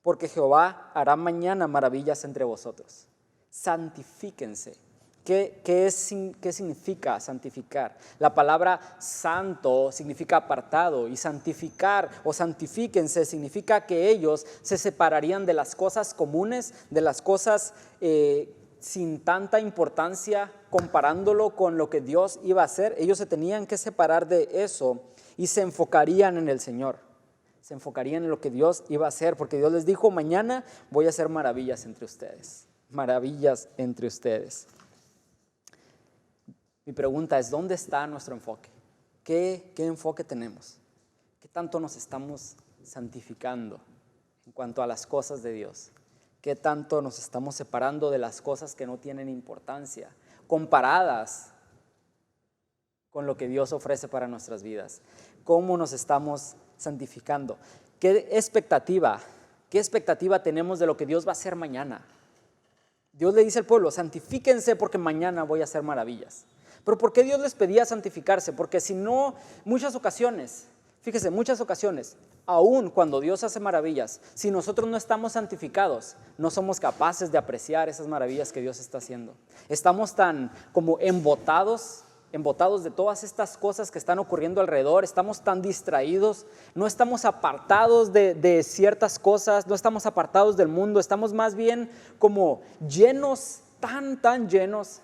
Speaker 1: porque Jehová hará mañana maravillas entre vosotros. Santifíquense. ¿Qué significa santificar? La palabra santo significa apartado y santificar o santifíquense significa que ellos se separarían de las cosas comunes, de las cosas sin tanta importancia comparándolo con lo que Dios iba a hacer. Ellos se tenían que separar de eso y se enfocarían en el Señor. Se enfocarían en lo que Dios iba a hacer porque Dios les dijo, mañana voy a hacer maravillas entre ustedes. Maravillas entre ustedes. Mi pregunta es, ¿dónde está nuestro enfoque? ¿Qué enfoque tenemos? ¿Qué tanto nos estamos santificando en cuanto a las cosas de Dios? ¿Qué tanto nos estamos separando de las cosas que no tienen importancia, comparadas con lo que Dios ofrece para nuestras vidas? ¿Cómo nos estamos santificando? ¿Qué expectativa ¿Qué expectativa tenemos de lo que Dios va a hacer mañana? Dios le dice al pueblo, santifíquense porque mañana voy a hacer maravillas. Pero ¿por qué Dios les pedía santificarse? Porque si no, muchas ocasiones, fíjese, muchas ocasiones, aún cuando Dios hace maravillas, si nosotros no estamos santificados, no somos capaces de apreciar esas maravillas que Dios está haciendo. Estamos tan como embotados de todas estas cosas que están ocurriendo alrededor, estamos tan distraídos, no estamos apartados de ciertas cosas, no estamos apartados del mundo, estamos más bien como llenos, tan llenos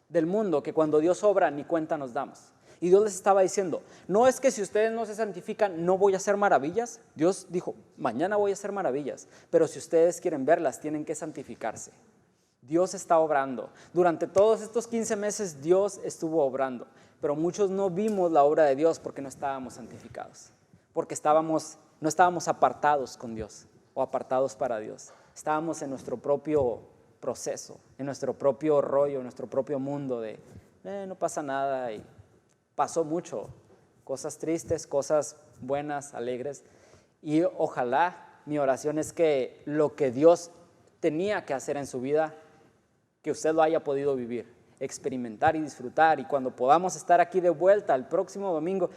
Speaker 1: del mundo que cuando Dios obra ni cuenta nos damos. Y Dios les estaba diciendo, no es que si ustedes no se santifican no voy a hacer maravillas. Dios dijo, mañana voy a hacer maravillas, pero si ustedes quieren verlas tienen que santificarse. Dios está obrando. Durante todos estos 15 meses Dios estuvo obrando, pero muchos no vimos la obra de Dios porque no estábamos santificados, porque no estábamos apartados con Dios o apartados para Dios. Estábamos en nuestro propio proceso, en nuestro propio rollo, en nuestro propio mundo de no pasa nada, y pasó mucho, cosas tristes, cosas buenas, alegres, y ojalá, mi oración es que lo que Dios tenía que hacer en su vida, que usted lo haya podido vivir, experimentar y disfrutar, y cuando podamos estar aquí de vuelta el próximo domingo,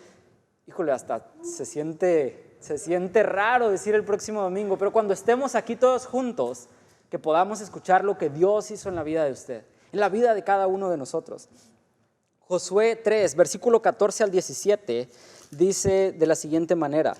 Speaker 1: híjole, hasta se siente raro decir el próximo domingo, pero cuando estemos aquí todos juntos, que podamos escuchar lo que Dios hizo en la vida de usted, en la vida de cada uno de nosotros. Josué 3, versículo 14 al 17, dice de la siguiente manera: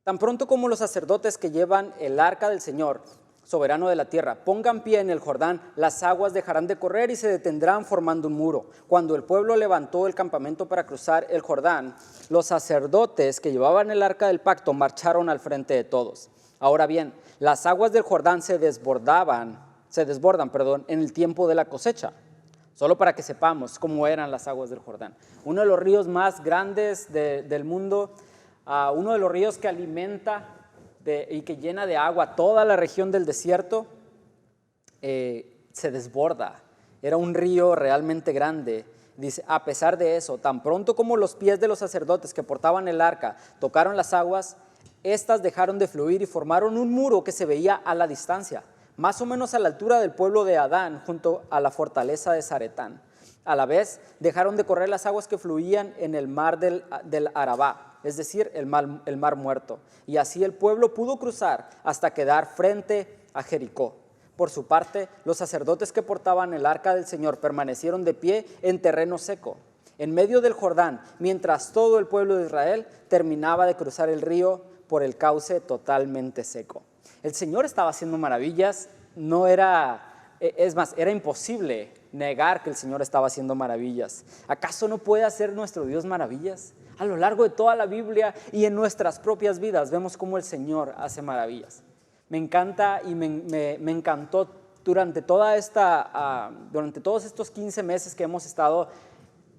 Speaker 1: tan pronto como los sacerdotes que llevan el arca del Señor, soberano de la tierra, pongan pie en el Jordán, las aguas dejarán de correr y se detendrán formando un muro. Cuando el pueblo levantó el campamento para cruzar el Jordán, los sacerdotes que llevaban el arca del pacto marcharon al frente de todos. Ahora bien, las aguas del Jordán se desbordan, en el tiempo de la cosecha. Solo para que sepamos cómo eran las aguas del Jordán. Uno de los ríos más grandes del mundo, uno de los ríos que alimenta y que llena de agua toda la región del desierto, se desborda. Era un río realmente grande. Dice, a pesar de eso, tan pronto como los pies de los sacerdotes que portaban el arca tocaron las aguas, estas dejaron de fluir y formaron un muro que se veía a la distancia, más o menos a la altura del pueblo de Adán, junto a la fortaleza de Zaretán. A la vez, dejaron de correr las aguas que fluían en el mar del Arabá, es decir, el mar muerto. Y así el pueblo pudo cruzar hasta quedar frente a Jericó. Por su parte, los sacerdotes que portaban el arca del Señor permanecieron de pie en terreno seco, en medio del Jordán, mientras todo el pueblo de Israel terminaba de cruzar el río por el cauce totalmente seco. El Señor estaba haciendo maravillas, era imposible negar que el Señor estaba haciendo maravillas. ¿Acaso no puede hacer nuestro Dios maravillas? A lo largo de toda la Biblia y en nuestras propias vidas vemos cómo el Señor hace maravillas. Me encanta y me encantó durante todos estos 15 meses que hemos estado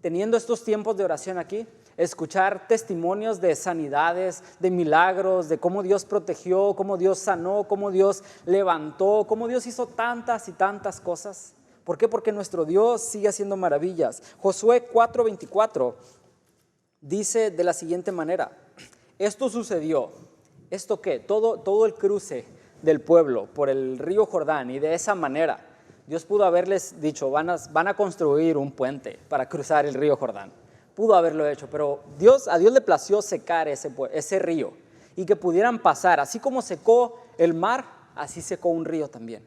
Speaker 1: teniendo estos tiempos de oración aquí, escuchar testimonios de sanidades, de milagros, de cómo Dios protegió, cómo Dios sanó, cómo Dios levantó, cómo Dios hizo tantas y tantas cosas. ¿Por qué? Porque nuestro Dios sigue haciendo maravillas. Josué 4:24 dice de la siguiente manera: esto sucedió, ¿esto qué? Todo el cruce del pueblo por el río Jordán, y de esa manera Dios pudo haberles dicho, van a construir un puente para cruzar el río Jordán. Pudo haberlo hecho, pero a Dios le plació secar ese río y que pudieran pasar. Así como secó el mar, así secó un río también.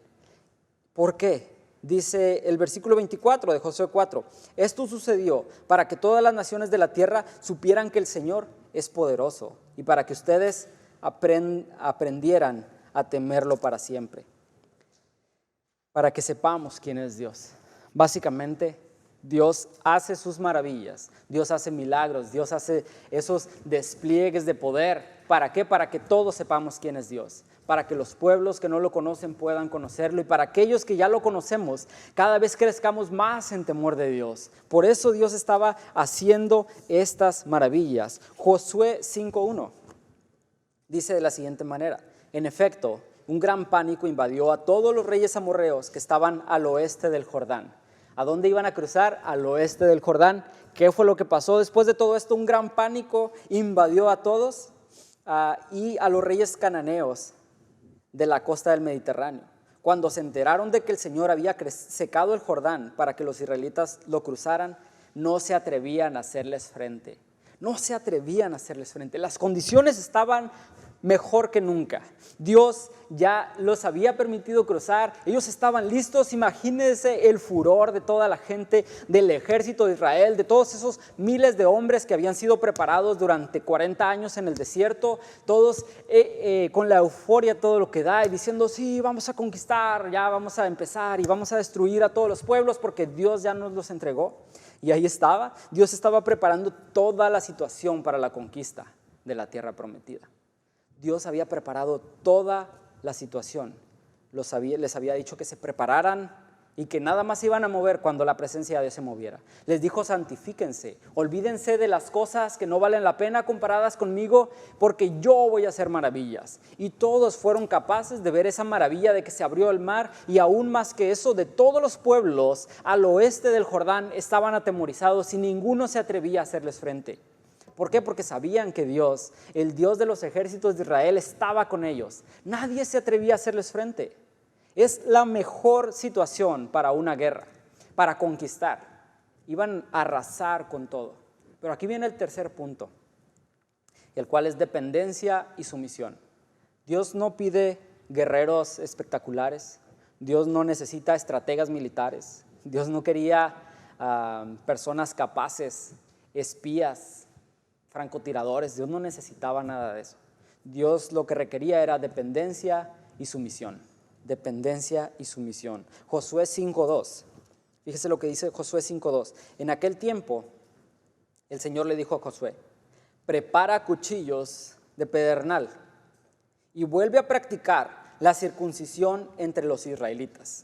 Speaker 1: ¿Por qué? Dice el versículo 24 de Josué 4, esto sucedió para que todas las naciones de la tierra supieran que el Señor es poderoso y para que ustedes aprendieran a temerlo para siempre. Para que sepamos quién es Dios. Básicamente, Dios hace sus maravillas, Dios hace milagros, Dios hace esos despliegues de poder. ¿Para qué? Para que todos sepamos quién es Dios, para que los pueblos que no lo conocen puedan conocerlo, y para aquellos que ya lo conocemos, cada vez crezcamos más en temor de Dios. Por eso Dios estaba haciendo estas maravillas. Josué 5:1 dice de la siguiente manera: en efecto, un gran pánico invadió a todos los reyes amorreos que estaban al oeste del Jordán. ¿A dónde iban a cruzar? Al oeste del Jordán. ¿Qué fue lo que pasó después de todo esto? Un gran pánico invadió a todos. y a los reyes cananeos de la costa del Mediterráneo. Cuando se enteraron de que el Señor había secado el Jordán para que los israelitas lo cruzaran, no se atrevían a hacerles frente. No se atrevían a hacerles frente. Las condiciones estaban mejor que nunca. Dios ya los había permitido cruzar. Ellos estaban listos. Imagínense el furor de toda la gente del ejército de Israel, de todos esos miles de hombres que habían sido preparados durante 40 años en el desierto, todos con la euforia, todo lo que da, y diciendo, sí, vamos a conquistar, ya vamos a empezar y vamos a destruir a todos los pueblos porque Dios ya nos los entregó. Y ahí estaba, Dios estaba preparando toda la situación para la conquista de la tierra prometida. Dios había preparado toda la situación. Les había dicho que se prepararan y que nada más se iban a mover cuando la presencia de Dios se moviera. Les dijo, santifíquense, olvídense de las cosas que no valen la pena comparadas conmigo, porque yo voy a hacer maravillas. Y todos fueron capaces de ver esa maravilla de que se abrió el mar, y aún más que eso, de todos los pueblos al oeste del Jordán estaban atemorizados y ninguno se atrevía a hacerles frente. ¿Por qué? Porque sabían que Dios, el Dios de los ejércitos de Israel, estaba con ellos. Nadie se atrevía a hacerles frente. Es la mejor situación para una guerra, para conquistar. Iban a arrasar con todo. Pero aquí viene el tercer punto, el cual es dependencia y sumisión. Dios no pide guerreros espectaculares. Dios no necesita estrategas militares. Dios no quería personas capaces, espías, francotiradores. Dios no necesitaba nada de eso. Dios lo que requería era dependencia y sumisión. Dependencia y sumisión. Josué 5:2. Fíjese lo que dice Josué 5:2. En aquel tiempo, el Señor le dijo a Josué, prepara cuchillos de pedernal y vuelve a practicar la circuncisión entre los israelitas.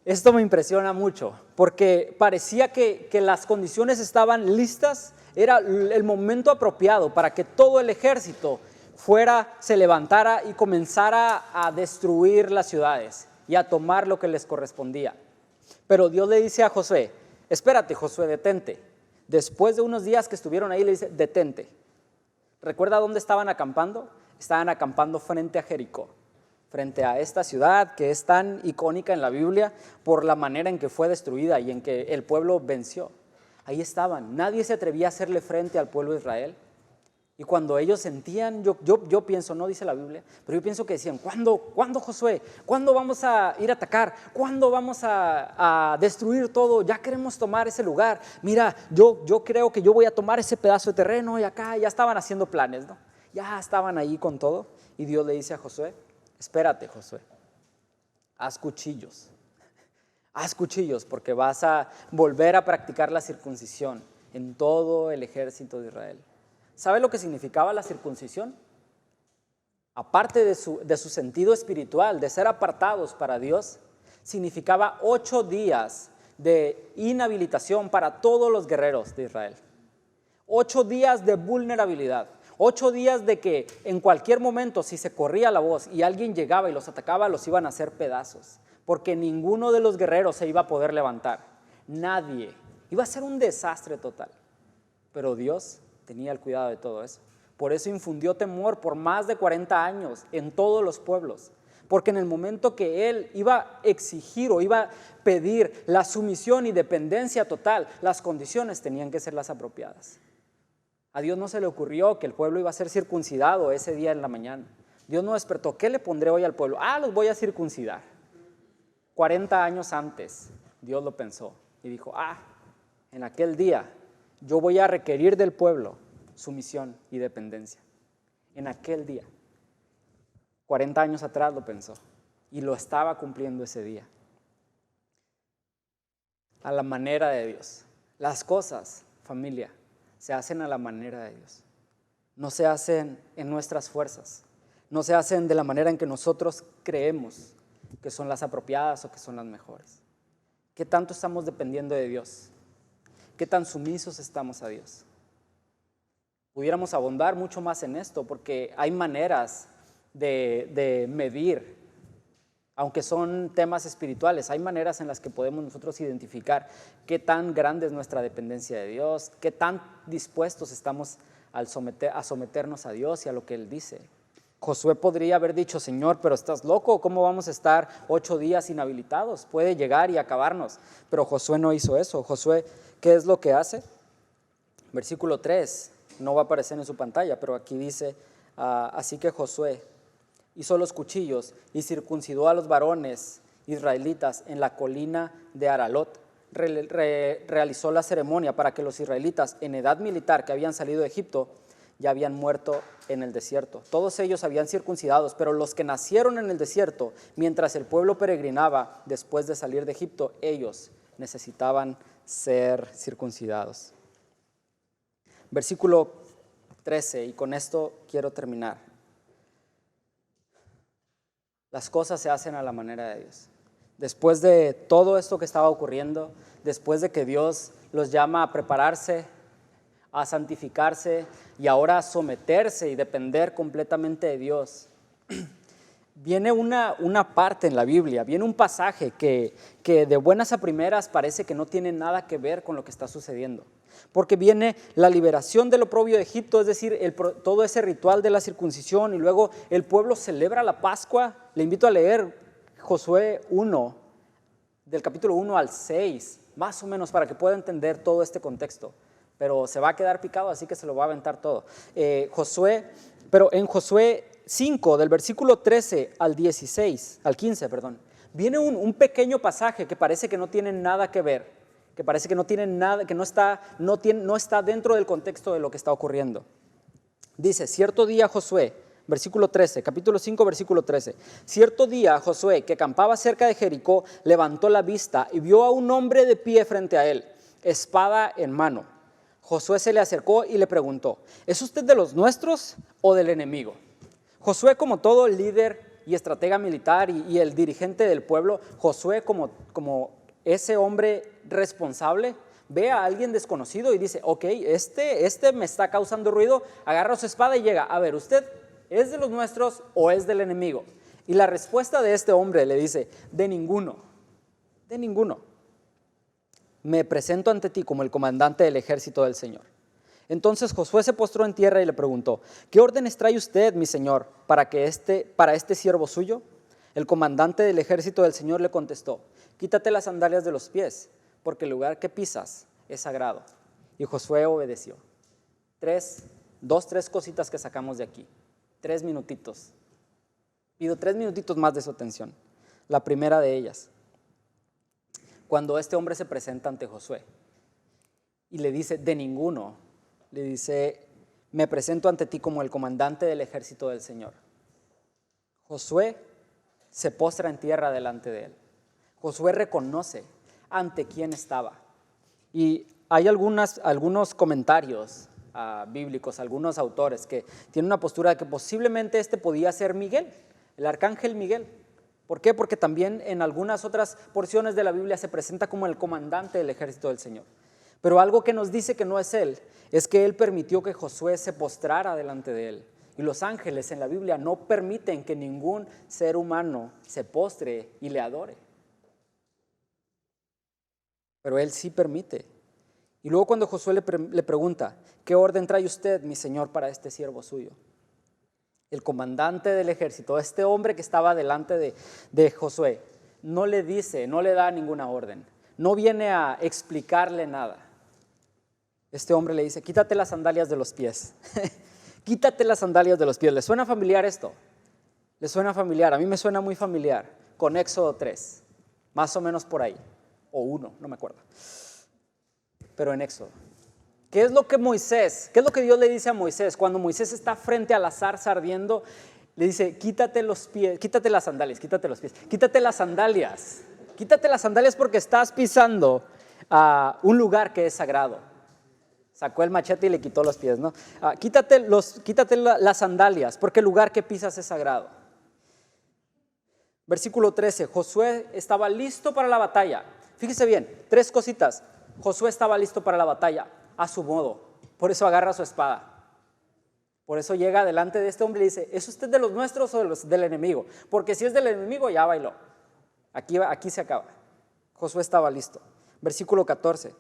Speaker 1: Esto me impresiona mucho, porque parecía que las condiciones estaban listas. Era el momento apropiado para que todo el ejército se levantara y comenzara a destruir las ciudades y a tomar lo que les correspondía. Pero Dios le dice a Josué, espérate, Josué, detente. Después de unos días que estuvieron ahí, le dice, detente. ¿Recuerda dónde estaban acampando? Estaban acampando frente a Jericó, frente a esta ciudad que es tan icónica en la Biblia por la manera en que fue destruida y en que el pueblo venció. Ahí estaban, nadie se atrevía a hacerle frente al pueblo de Israel. Y cuando ellos sentían, yo pienso, no dice la Biblia, pero yo pienso que decían, ¿cuándo Josué? ¿Cuándo vamos a ir a atacar? ¿Cuándo vamos a destruir todo? Ya queremos tomar ese lugar. Mira, yo creo que yo voy a tomar ese pedazo de terreno y acá ya estaban haciendo planes, ¿no? Ya estaban ahí con todo. Y Dios le dice a Josué, espérate, Josué, haz cuchillos. Haz cuchillos porque vas a volver a practicar la circuncisión en todo el ejército de Israel. ¿Sabe lo que significaba la circuncisión? Aparte de su sentido espiritual, de ser apartados para Dios, significaba 8 días de inhabilitación para todos los guerreros de Israel. 8 días de vulnerabilidad. 8 días de que en cualquier momento, si se corría la voz y alguien llegaba y los atacaba, los iban a hacer pedazos. Porque ninguno de los guerreros se iba a poder levantar. Nadie. Iba a ser un desastre total. Pero Dios tenía el cuidado de todo eso. Por eso infundió temor por más de 40 años en todos los pueblos. Porque en el momento que Él iba a exigir o iba a pedir la sumisión y dependencia total, las condiciones tenían que ser las apropiadas. A Dios no se le ocurrió que el pueblo iba a ser circuncidado ese día en la mañana. Dios no despertó, ¿qué le pondré hoy al pueblo? Los voy a circuncidar. 40 años antes, Dios lo pensó y dijo, en aquel día yo voy a requerir del pueblo sumisión y dependencia. En aquel día. 40 años atrás lo pensó y lo estaba cumpliendo ese día. A la manera de Dios. Las cosas, familia, se hacen a la manera de Dios. No se hacen en nuestras fuerzas. No se hacen de la manera en que nosotros creemos que son las apropiadas o que son las mejores. ¿Qué tanto estamos dependiendo de Dios? ¿Qué tan sumisos estamos a Dios? Pudiéramos abundar mucho más en esto porque hay maneras de medir, aunque son temas espirituales, hay maneras en las que podemos nosotros identificar qué tan grande es nuestra dependencia de Dios, qué tan dispuestos estamos a someternos a Dios y a lo que Él dice. Josué podría haber dicho, Señor, pero estás loco, ¿cómo vamos a estar 8 días inhabilitados? Puede llegar y acabarnos. Pero Josué no hizo eso. Josué, ¿qué es lo que hace? Versículo 3, no va a aparecer en su pantalla, pero aquí dice, así que Josué hizo los cuchillos y circuncidó a los varones israelitas en la colina de Aralot. Realizó la ceremonia para que los israelitas en edad militar que habían salido de Egipto ya habían muerto en el desierto. Todos ellos habían circuncidados, pero los que nacieron en el desierto, mientras el pueblo peregrinaba después de salir de Egipto, ellos necesitaban ser circuncidados. Versículo 13, y con esto quiero terminar. Las cosas se hacen a la manera de Dios. Después de todo esto que estaba ocurriendo, después de que Dios los llama a prepararse, a santificarse y ahora a someterse y depender completamente de Dios, viene una parte en la Biblia, viene un pasaje que de buenas a primeras parece que no tiene nada que ver con lo que está sucediendo. Porque viene la liberación del oprobio de Egipto, es decir, todo ese ritual de la circuncisión, y luego el pueblo celebra la Pascua. Le invito a leer Josué 1, del capítulo 1 al 6, más o menos, para que pueda entender todo este contexto. Pero se va a quedar picado, así que se lo va a aventar todo. Pero en Josué 5, del versículo 13 al 16, al 15, viene un pequeño pasaje que parece que no tiene nada que ver, que parece que no tiene nada, que no está dentro del contexto de lo que está ocurriendo. Dice, cierto día Josué, versículo 13, capítulo 5, versículo 13. Cierto día Josué, que acampaba cerca de Jericó, levantó la vista y vio a un hombre de pie frente a él, espada en mano. Josué se le acercó y le preguntó, ¿es usted de los nuestros o del enemigo? Josué, como todo líder y estratega militar y el dirigente del pueblo, Josué como ese hombre responsable, ve a alguien desconocido y dice, ok, este me está causando ruido, agarra su espada y llega, a ver, ¿usted es de los nuestros o es del enemigo? Y la respuesta de este hombre le dice, de ninguno. Me presento ante ti como el comandante del ejército del Señor. Entonces Josué se postró en tierra y le preguntó, ¿qué órdenes trae usted, mi señor, para este siervo suyo? El comandante del ejército del Señor le contestó, quítate las sandalias de los pies, porque el lugar que pisas es sagrado. Y Josué obedeció. Tres cositas que sacamos de aquí. 3 minutitos. Pido 3 minutitos más de su atención. La primera de ellas, cuando este hombre se presenta ante Josué y le dice, de ninguno, le dice, me presento ante ti como el comandante del ejército del Señor. Josué se postra en tierra delante de él. Josué reconoce ante quién estaba. Y hay algunos comentarios bíblicos, algunos autores que tienen una postura de que posiblemente este podía ser Miguel, el arcángel Miguel. ¿Por qué? Porque también en algunas otras porciones de la Biblia se presenta como el comandante del ejército del Señor. Pero algo que nos dice que no es él, es que él permitió que Josué se postrara delante de él. Y los ángeles en la Biblia no permiten que ningún ser humano se postre y le adore. Pero él sí permite. Y luego cuando Josué le pregunta, ¿qué orden trae usted, mi señor, para este siervo suyo? El comandante del ejército, este hombre que estaba delante de Josué, no le da ninguna orden, no viene a explicarle nada. Este hombre le dice, quítate las sandalias de los pies, quítate las sandalias de los pies. ¿Le suena familiar esto? ¿Le suena familiar? A mí me suena muy familiar, con Éxodo 3, más o menos por ahí, o 1, no me acuerdo, pero en Éxodo. ¿Qué es lo que Dios le dice a Moisés? Cuando Moisés está frente a la zarza ardiendo, le dice, quítate las sandalias porque estás pisando un lugar que es sagrado. Sacó el machete y le quitó los pies, ¿no? Quítate las sandalias porque el lugar que pisas es sagrado. Versículo 13, Josué estaba listo para la batalla. Fíjese bien, 3 cositas. Josué estaba listo para la batalla a su modo, por eso agarra su espada. Por eso llega delante de este hombre y dice, ¿es usted de los nuestros o del enemigo? Porque si es del enemigo ya bailó. Aquí se acaba. Josué estaba listo. Versículo 14.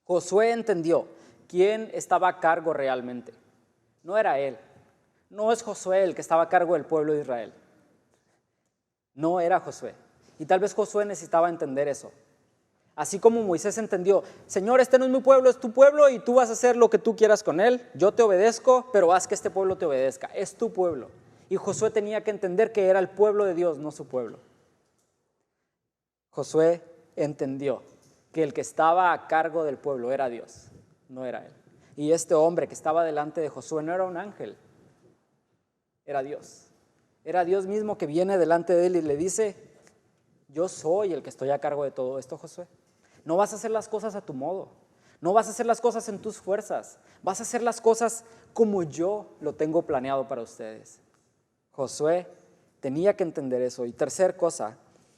Speaker 1: Josué entendió quién estaba a cargo realmente. No era él. No es Josué el que estaba a cargo del pueblo de Israel. No era Josué. Y tal vez Josué necesitaba entender eso. Así como Moisés entendió, Señor, este no es mi pueblo, es tu pueblo y tú vas a hacer lo que tú quieras con él. Yo te obedezco, pero haz que este pueblo te obedezca. Es tu pueblo. Y Josué tenía que entender que era el pueblo de Dios, no su pueblo. Josué entendió que el que estaba a cargo del pueblo era Dios, no era él. Y este hombre que estaba delante de Josué no era un ángel, era Dios. Era Dios mismo que viene delante de él y le dice, yo soy el que estoy a cargo de todo esto, Josué. No vas a hacer las cosas a tu modo, no vas a hacer las cosas en tus fuerzas, vas a hacer las cosas como yo lo tengo planeado para ustedes. Josué tenía que entender eso. Y tercer cosa,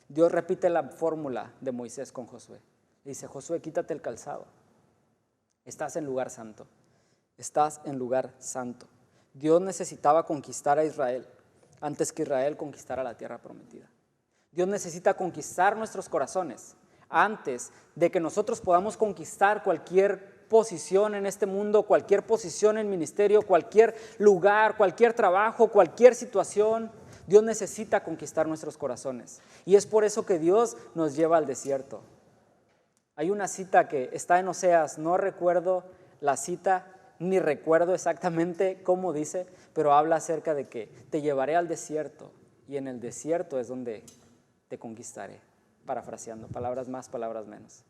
Speaker 1: Dios repite la fórmula de Moisés con Josué. Dice, Josué, quítate el calzado. Estás en lugar santo. Estás en lugar santo. Dios necesitaba conquistar a Israel antes que Israel conquistara la tierra prometida. Dios necesita conquistar nuestros corazones antes de que nosotros podamos conquistar cualquier posición en este mundo, cualquier posición en ministerio, cualquier lugar, cualquier trabajo, cualquier situación. Dios necesita conquistar nuestros corazones. Y es por eso que Dios nos lleva al desierto. Hay una cita que está en Oseas, no recuerdo la cita, ni recuerdo exactamente cómo dice, pero habla acerca de que te llevaré al desierto y en el desierto es donde te conquistaré. Parafraseando, palabras más, palabras menos.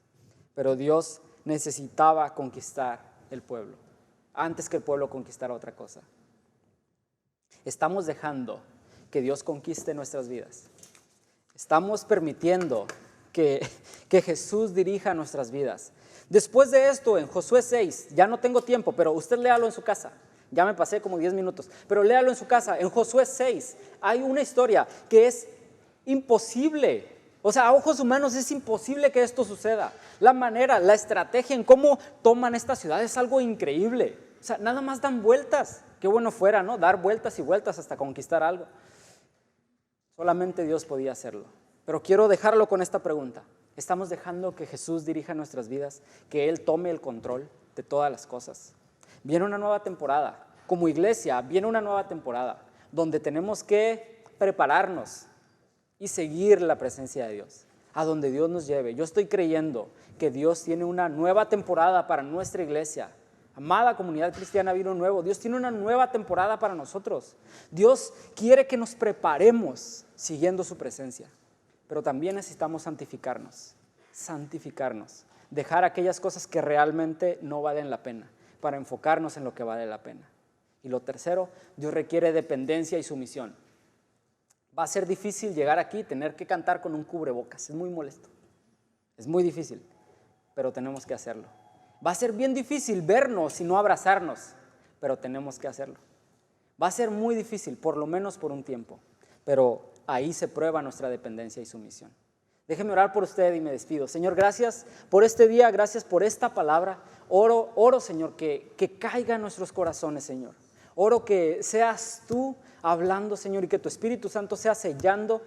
Speaker 1: Pero Dios necesitaba conquistar el pueblo antes que el pueblo conquistara otra cosa. Estamos dejando que Dios conquiste nuestras vidas. Estamos permitiendo que Jesús dirija nuestras vidas. Después de esto, en Josué 6, ya no tengo tiempo, pero usted léalo en su casa. Ya me pasé como 10 minutos, pero léalo en su casa. En Josué 6 hay una historia que es imposible. O sea, a ojos humanos es imposible que esto suceda. La manera, la estrategia en cómo toman esta ciudad es algo increíble. O sea, nada más dan vueltas. Qué bueno fuera, ¿no? Dar vueltas y vueltas hasta conquistar algo. Solamente Dios podía hacerlo. Pero quiero dejarlo con esta pregunta. ¿Estamos dejando que Jesús dirija nuestras vidas? ¿Que Él tome el control de todas las cosas? Viene una nueva temporada. Como iglesia, viene una nueva temporada donde tenemos que prepararnos y seguir la presencia de Dios, a donde Dios nos lleve. Yo estoy creyendo que Dios tiene una nueva temporada para nuestra iglesia. Amada comunidad cristiana Vino Nuevo, Dios tiene una nueva temporada para nosotros. Dios quiere que nos preparemos siguiendo su presencia, pero también necesitamos santificarnos, dejar aquellas cosas que realmente no valen la pena, para enfocarnos en lo que vale la pena. Y lo tercero, Dios requiere dependencia y sumisión. Va a ser difícil llegar aquí y tener que cantar con un cubrebocas, es muy molesto, es muy difícil, pero tenemos que hacerlo. Va a ser bien difícil vernos y no abrazarnos, pero tenemos que hacerlo. Va a ser muy difícil, por lo menos por un tiempo, pero ahí se prueba nuestra dependencia y sumisión. Déjeme orar por usted y me despido. Señor, gracias por este día, gracias por esta palabra. Oro, Señor, que caiga en nuestros corazones, Señor. Oro que seas tú hablando, Señor, y que tu Espíritu Santo sea sellando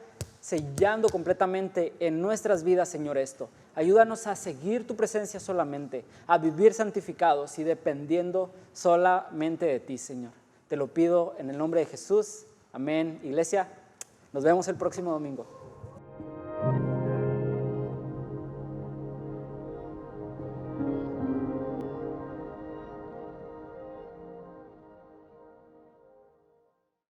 Speaker 1: completamente en nuestras vidas, Señor, esto. Ayúdanos a seguir tu presencia solamente, a vivir santificados y dependiendo solamente de ti, Señor. Te lo pido en el nombre de Jesús. Amén. Iglesia, nos vemos el próximo domingo.